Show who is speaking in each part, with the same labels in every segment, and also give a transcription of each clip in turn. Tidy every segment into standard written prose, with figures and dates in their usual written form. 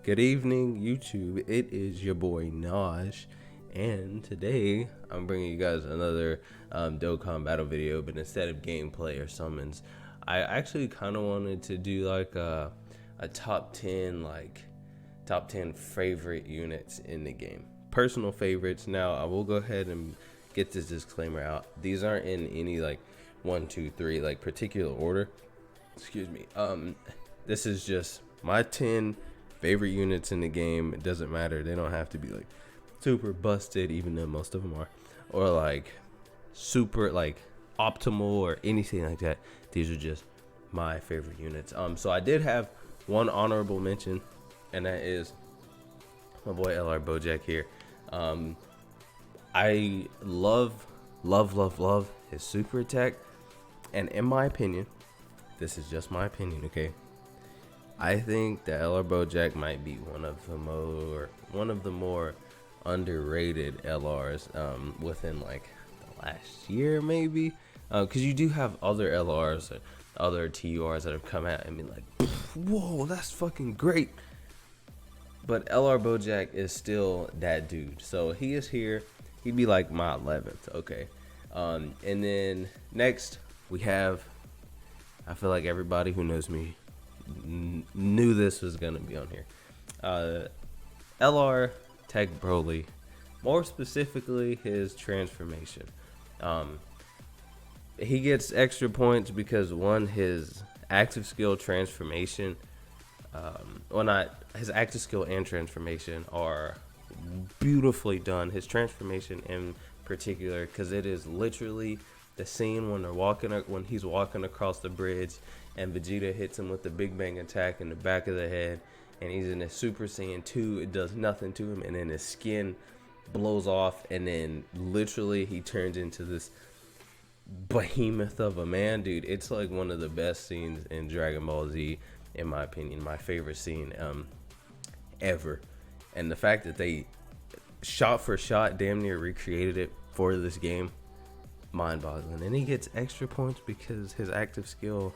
Speaker 1: Good evening, YouTube. It is your boy Naj, and today I'm bringing you guys another Dokkan battle video, but instead of gameplay or summons, I actually kind of wanted to do like a top 10 favorite units in the game, personal favorites. Now I will go ahead and get this disclaimer out. These aren't in any like 1, 2, 3 like particular order. Excuse me. This is just my 10 favorite units in the game. It doesn't matter. They don't have to be like super busted, even though most of them are, or like super like optimal or anything like that. These are just my favorite units. So I did have one honorable mention, and that is my boy LR Bojack here. I love his super attack, and in my opinion, this is just my opinion, okay, I think that LR Bojack might be one of the more underrated LRs within like the last year, maybe, because you do have other LRs or other TURs that have come out and been like, whoa, that's fucking great. But LR Bojack is still that dude. So he is here. He'd be like my 11th, okay. And then next we have, I feel like everybody who knows me knew this was gonna be on here. LR Tech Broly, more specifically his transformation. He gets extra points because one, his active skill transformation, his active skill and transformation are beautifully done. His transformation in particular, because it is literally the scene when he's walking across the bridge and Vegeta hits him with the Big Bang attack in the back of the head, and he's in a Super Saiyan 2. It does nothing to him, and then his skin blows off, and then literally he turns into this behemoth of a man, dude. It's like one of the best scenes in Dragon Ball Z, in my opinion. My favorite scene ever. And the fact that they shot for shot damn near recreated it for this game, mind-boggling. And he gets extra points because his active skill,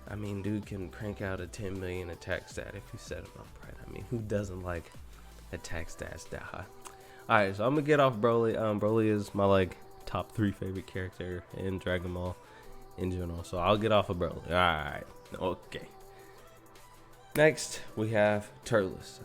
Speaker 1: I mean, dude can crank out a 10 million attack stat if you set him up right. I mean, who doesn't like attack stats that high? Alright, so I'm gonna get off Broly. Broly is my like top 3 favorite character in Dragon Ball in general, so I'll get off of Broly. Alright, okay. Next, we have Turles.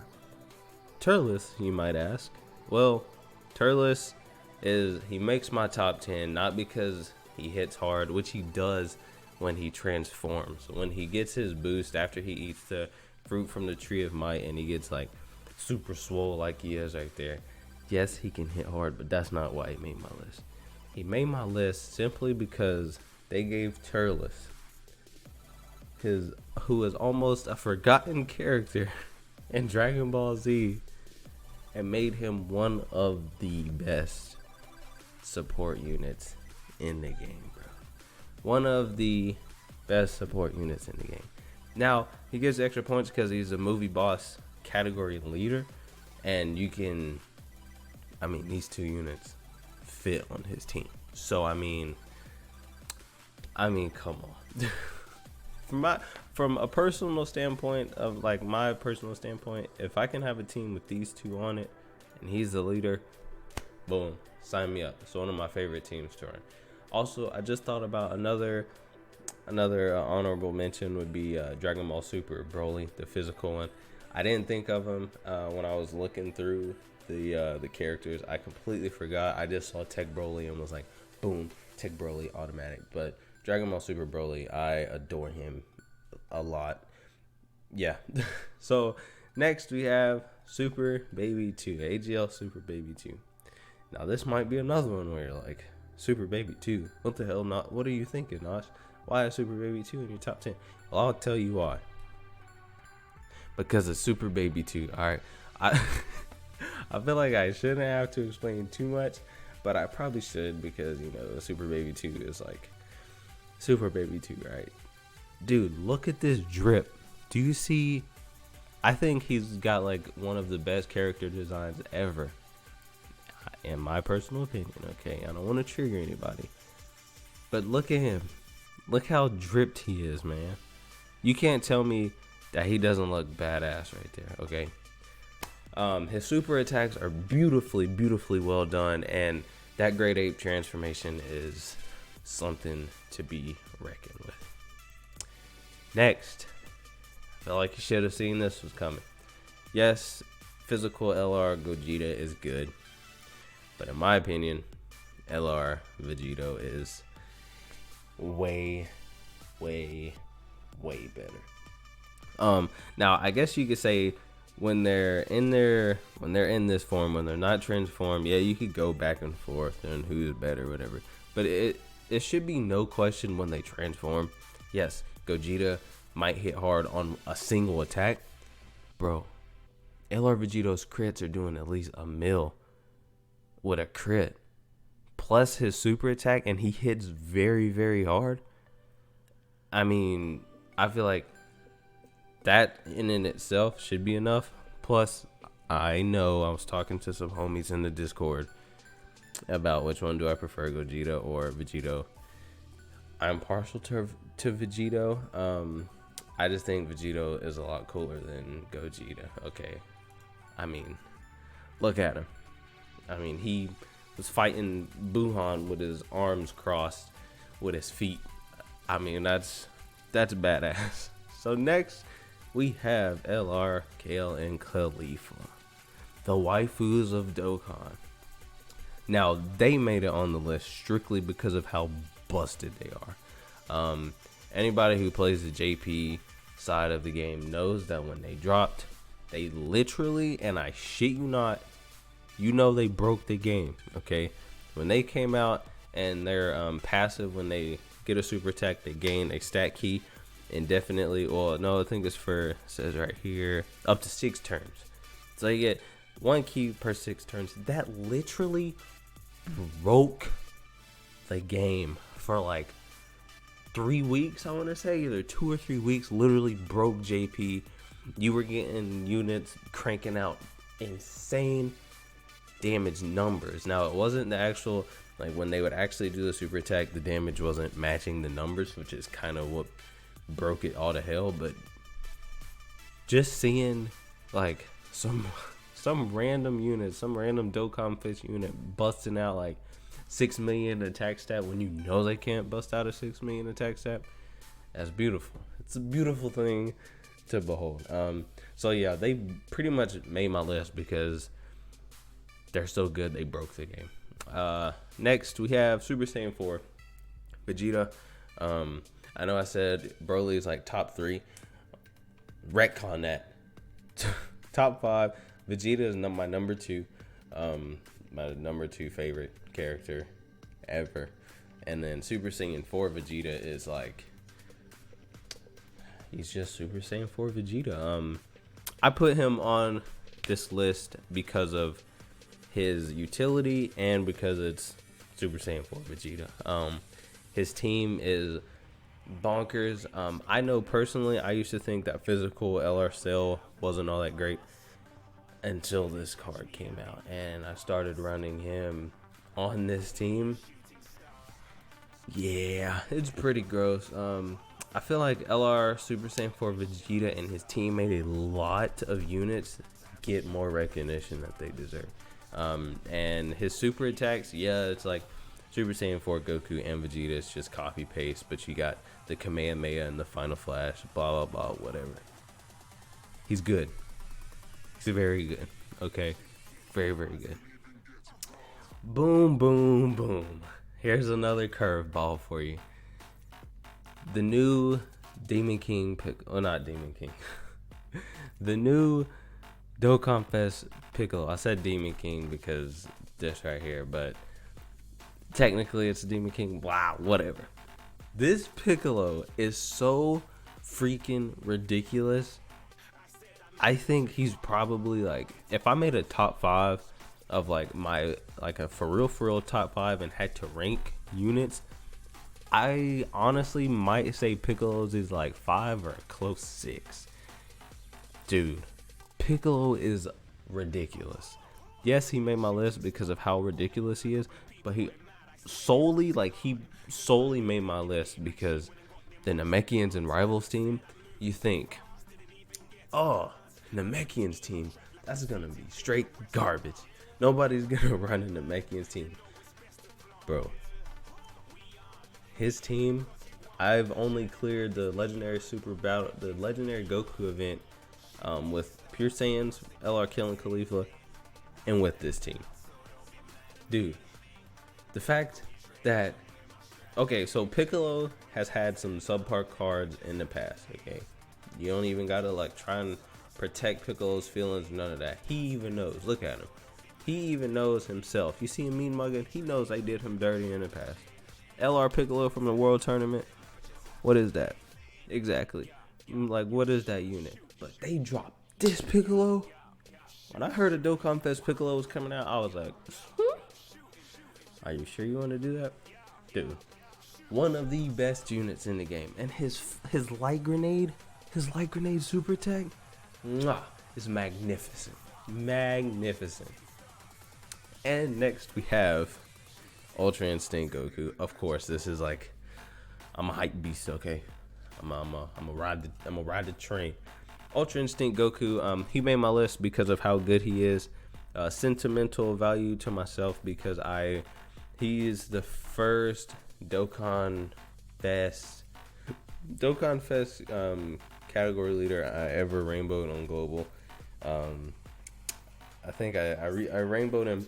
Speaker 1: Turles, you might ask. Well, Turles he makes my top 10 not because he hits hard, which he does when he transforms. When he gets his boost after he eats the fruit from the Tree of Might and he gets like super swole like he is right there. Yes, he can hit hard, but that's not why he made my list. He made my list simply because they gave Turles, who is almost a forgotten character in Dragon Ball Z, and made him one of the best support units in the game, bro. One of the best support units in the game. Now, he gets extra points because he's a movie boss category leader, and these 2 units fit on his team. So I mean, come on. From a personal standpoint, if I can have a team with these 2 on it, and he's the leader, boom, sign me up. It's one of my favorite teams to run. Also, I just thought about another honorable mention would be Dragon Ball Super Broly, the physical one. I didn't think of him when I was looking through the characters. I completely forgot. I just saw Tech Broly and was like, boom, Tech Broly automatic. But Dragon Ball Super Broly, I adore him a lot. Yeah. So next we have Super Baby 2, AGL Super Baby 2. Now this might be another one where you're like, Super Baby 2, what the hell? Not what are you thinking, Nosh? Why is Super Baby 2 in your top 10? Well, I'll tell you why. Because it's Super Baby 2. Alright. I feel like I shouldn't have to explain too much, but I probably should, because Super Baby 2 is like Super Baby 2, right? Dude, look at this drip. Do you see? I think he's got like one of the best character designs ever, in my personal opinion. Okay, I don't want to trigger anybody, but look at him. Look how dripped he is, man. You can't tell me that he doesn't look badass right there. Okay. His super attacks are beautifully well done, and that grade 8 transformation is something to be reckoned with. Next, I feel like you should have seen this was coming. Yes, physical LR Gogeta is good, but in my opinion, LR Vegito is way better. Now I guess you could say when they're in this form, when they're not transformed, yeah, you could go back and forth on who's better, whatever. But it should be no question when they transform. Yes, Gogeta might hit hard on a single attack, bro. LR Vegito's crits are doing at least a mil with a crit, plus his super attack, and he hits very hard. I mean, I feel like that in itself should be enough. Plus, I know I was talking to some homies in the Discord about which one do I prefer, Gogeta or Vegito. I'm partial to Vegito. I just think Vegito is a lot cooler than Gogeta. Okay, I mean, look at him. I mean, he was fighting Buhan with his arms crossed, with his feet. I mean, that's badass. So next, we have LR, Kale, and Khalifa, the waifus of Dokkan. Now, they made it on the list strictly because of how busted they are. Anybody who plays the JP side of the game knows that when they dropped, they literally, and I shit you not, they broke the game, okay? When they came out and they're passive, when they get a super attack, they gain a stat key indefinitely. Well, no, I think it's for, it says right here, up to 6 turns. So you get 1 key per 6 turns. That literally broke the game for like 3 weeks, I want to say, either 2 or 3 weeks. Literally broke JP. You were getting units cranking out insane damage numbers. Now, it wasn't the actual, like when they would actually do the super attack, the damage wasn't matching the numbers, which is kind of what broke it all to hell. But just seeing like some random unit, some random Dokkan Fish unit busting out like 6 million attack stat when you know they can't bust out a 6 million attack stat, that's beautiful. It's a beautiful thing to behold. So yeah, they pretty much made my list because they're so good they broke the game. Next we have Super Saiyan 4 Vegeta. I know I said Broly is like top 3. Retcon that. Top 5. Vegeta is my number 2. My number 2 favorite character ever. And then Super Saiyan 4 Vegeta is like, he's just Super Saiyan 4 Vegeta. I put him on this list because of his utility and because it's Super Saiyan 4 Vegeta. His team is bonkers. I know personally, I used to think that physical LR Cell wasn't all that great until this card came out, and I started running him on this team. Yeah, it's pretty gross. I feel like LR Super Saiyan 4 Vegeta and his team made a lot of units get more recognition that they deserve. And his super attacks, yeah, it's like Super Saiyan 4 Goku and Vegeta. It's just copy paste, but you got the Kamehameha and the Final Flash, blah blah blah, whatever. He's good. He's very good. Okay, very good. Boom. Here's another curveball for you. The new Demon King not Demon King. The new Dokkan Fest Piccolo. I said Demon King because this right here, but technically it's Demon King. Wow, whatever. This Piccolo is so freaking ridiculous. I think he's probably like, if I made a top 5 of like my, like a for real top 5 and had to rank units, I honestly might say Piccolo's is like 5 or a close 6. Dude, Piccolo is ridiculous. Yes, he made my list because of how ridiculous he is, but he solely made my list because the Namekians and Rivals team, you think Oh, Namekian's team, that's gonna be straight garbage. Nobody's gonna run in Namekian's team, bro. His team, I've only cleared the legendary super battle, the legendary Goku event, with Pure Saiyans, LR killing Khalifa, and with this team, dude. The fact that, okay, so Piccolo has had some subpar cards in the past. Okay, you don't even gotta like try and protect Piccolo's feelings. None of that. He even knows. Look at him. He even knows himself. You see him mean mugging. He knows I did him dirty in the past. LR Piccolo from the World Tournament. What is that? Exactly. Like, what is that unit? But they dropped this Piccolo. When I heard a Dokkan Fest Piccolo was coming out, I was like, are you sure you want to do that? Dude, one of the best units in the game. And his light grenade super tech, is magnificent. Magnificent. And next we have Ultra Instinct Goku. Of course, this is like, I'm a hype beast, okay? I'm a ride the train. Ultra Instinct Goku, he made my list because of how good he is. Sentimental value to myself because he is the first Dokkan Fest category leader I ever rainbowed on global. I think I rainbowed him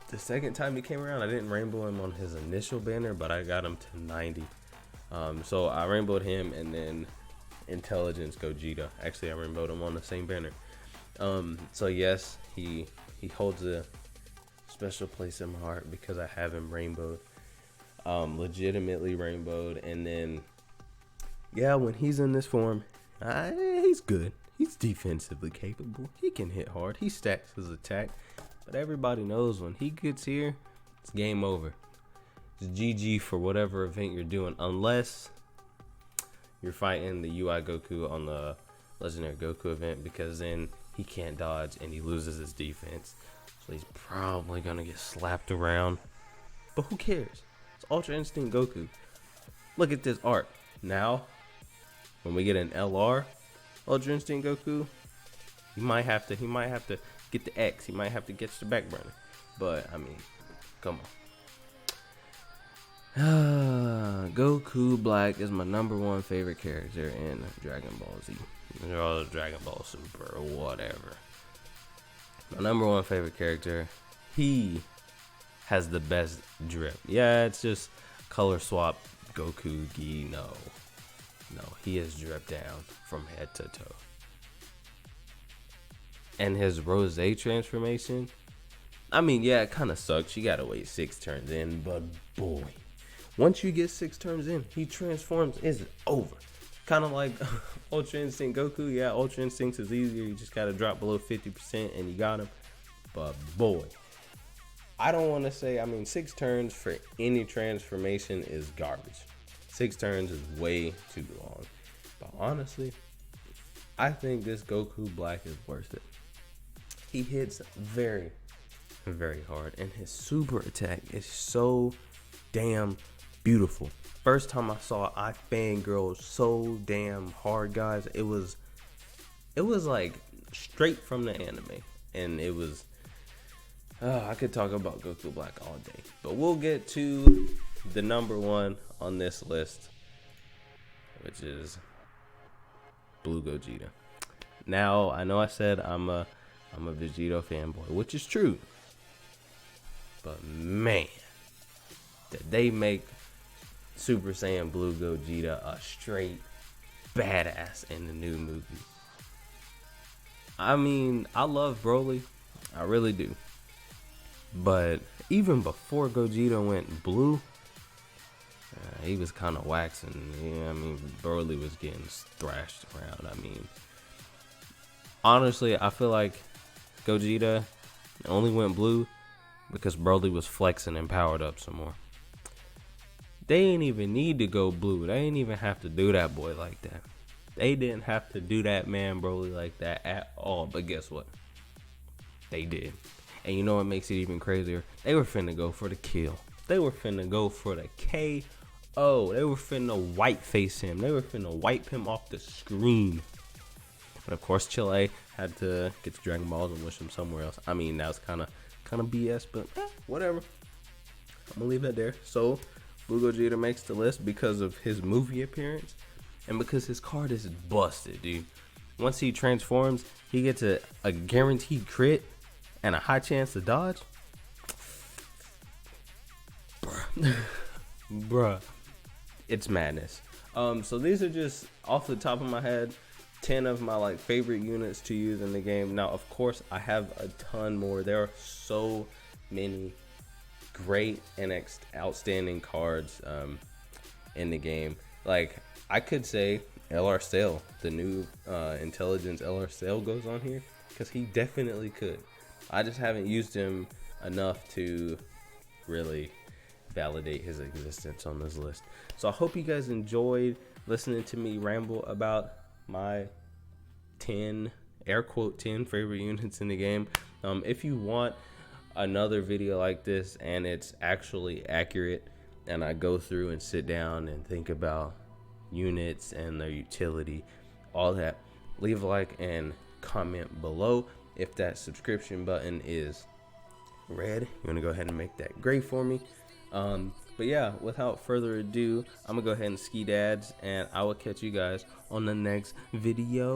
Speaker 1: the second time he came around. I didn't rainbow him on his initial banner, but I got him to 90. So I rainbowed him, and then Intelligence Gogeta. Actually, I rainbowed him on the same banner. So yes, he holds a special place in my heart because I have him rainbowed, legitimately rainbowed. And then, yeah, when he's in this form, he's good. He's defensively capable. He can hit hard. He stacks his attack. But everybody knows when he gets here, it's game over. It's GG for whatever event you're doing, unless you're fighting the UI Goku on the Legendary Goku event, because then he can't dodge and he loses his defense. So he's probably going to get slapped around. But who cares? It's Ultra Instinct Goku. Look at this art. Now, when we get an LR Ultra Instinct Goku, he might have to get the X. He might have to get the back burner. But, I mean, come on. Goku Black is my #1 favorite character in Dragon Ball Z. Or Dragon Ball Super, or whatever. My #1 favorite character. He has the best drip. Yeah, it's just color swap Goku Gi. No, he is dripped down from head to toe. And his Rose transformation, I mean, yeah, it kind of sucks. You gotta wait 6 turns in, but boy, once you get 6 turns in, he transforms. It's over. Kind of like Ultra Instinct Goku. Yeah, Ultra Instinct is easier. You just gotta drop below 50% and you got him. But boy, I don't want to say. I mean, 6 turns for any transformation is garbage. 6 turns is way too long. But honestly, I think this Goku Black is worth it. He hits very, very hard, and his super attack is so damn beautiful. First time I saw it, I fangirled so damn hard, guys. It was like straight from the anime, and it was. I could talk about Goku Black all day, but we'll get to the #1 on this list, which is Blue Gogeta. Now, I know I said I'm a Vegito fanboy, which is true. But man, did they make Super Saiyan Blue Gogeta a straight badass in the new movie. I mean, I love Broly. I really do. But even before Gogeta went blue, he was kind of waxing. Yeah, I mean, Broly was getting thrashed around. I mean, honestly, I feel like Gogeta only went blue because Broly was flexing and powered up some more. They ain't even need to go blue. They ain't even have to do that boy like that. They didn't have to do that man Broly like that at all. But guess what? They did. And you know what makes it even crazier? They were finna go for the kill. They were finna go for the KO. They were finna white face him. They were finna wipe him off the screen. But of course, Chile had to get the Dragon Balls and wish them somewhere else. I mean, that was kind of BS, but whatever. I'm gonna leave that there. So, Blue Gogeta makes the list because of his movie appearance and because his card is busted, dude. Once he transforms, he gets a guaranteed crit and a high chance to dodge. Bruh, it's madness. So these are just off the top of my head 10 of my like favorite units to use in the game. Now, of course, I have a ton more. There are so many great and outstanding cards in the game. Like, I could say LR Sale, the new intelligence LR Sale goes on here, because he definitely could. I just haven't used him enough to really validate his existence on this list. So I hope you guys enjoyed listening to me ramble about my 10 air quote 10 favorite units in the game. If you want another video like this and it's actually accurate and I go through and sit down and think about units and their utility, all that, leave a like and comment below. If that subscription button is red, you want to go ahead and make that gray for me. But yeah, without further ado, I'm gonna go ahead and ski dads, and I will catch you guys on the next video.